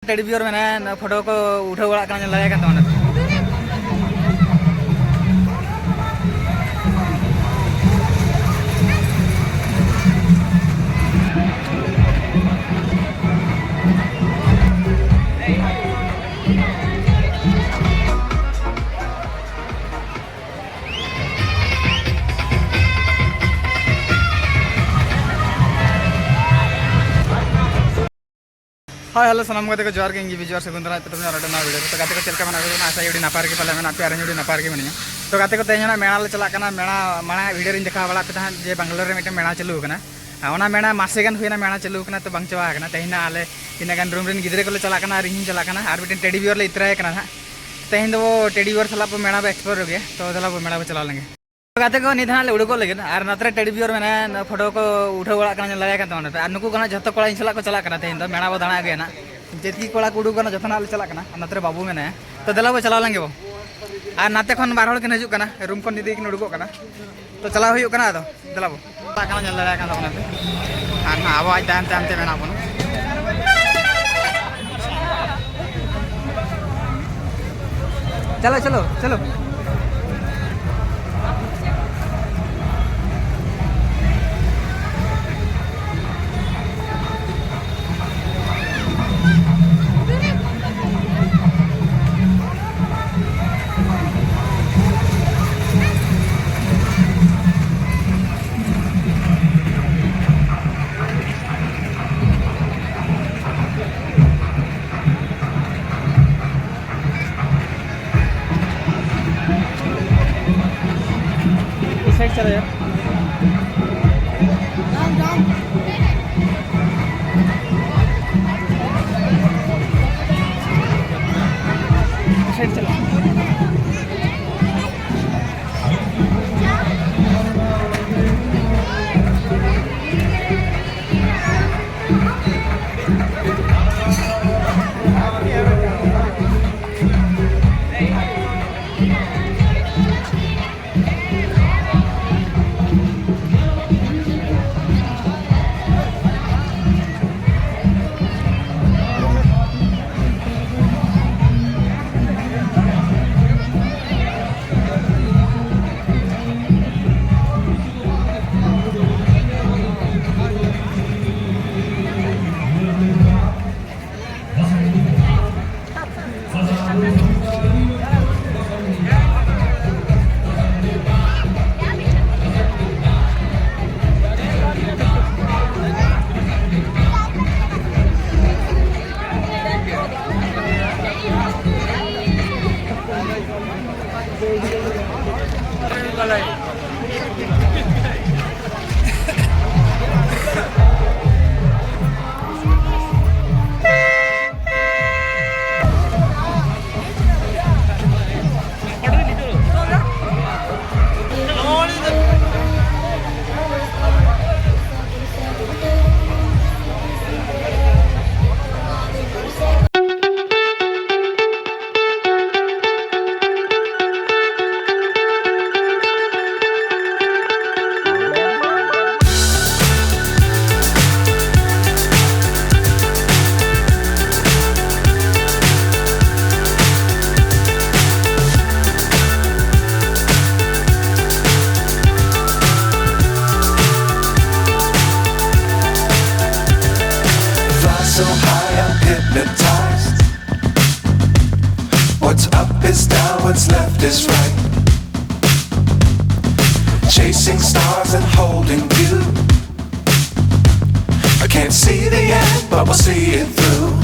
Teddy bear मैंने photo को उठा बड़ा करना लगा तो हाय हेलो सनम गाते को जोर के इंगी बिजोर से गुंदरा पे तुमने रटना वीडियो तो गाते को चलका मना को आशा युडी नापार के पले मेना प्यार युडी नापार के मनिया तो गाते को तेजना मेणा ले चला कना मेणा माना वीडियो रिन देखा वाला पे तहन जे बेंगलोर रे मिटे मेणा चालू कना ओना मेणा मासे गन हुइना मेणा चालू कना तो बंग चवा कना तेहिना आले तिना गन रूम रिन गिदरे को ले चला कना रिन चला कना आर मिटे टेडी बियर ले इतराय कना हा तेहिन दो टेडी बियर सला पे मेणा पे एक्सप्लोर हो गया तो दला पे मेणा पे चला लेंगे गाते को निधान ले उड़को लगे और नतरे टेडी बियर मैंने फोटो को उठा बड़ा करना लगा तो नुकु कना जतो कोड़ा इंसला को चला कना तेहिन दो मेणा बो दाणा गया ना जेतकी कोड़ा को उडुकना जतना ले चला कना नतरे बाबू मेने तो दला बो चला लेंगे वो और नाते खन बार हड़ के हजू कना रूम को निदी के उडुको कना तो चला हुई कना तो दला बो कना जल लगा कना ओनाते और ना आबो आज टाइम टाइम ते मेना बन चलो चलो चलो साइड चला यार साइड चला so high I'm hypnotized. What's up is down, what's left is right. Chasing stars and holding you. I can't see the end, but we'll see it through.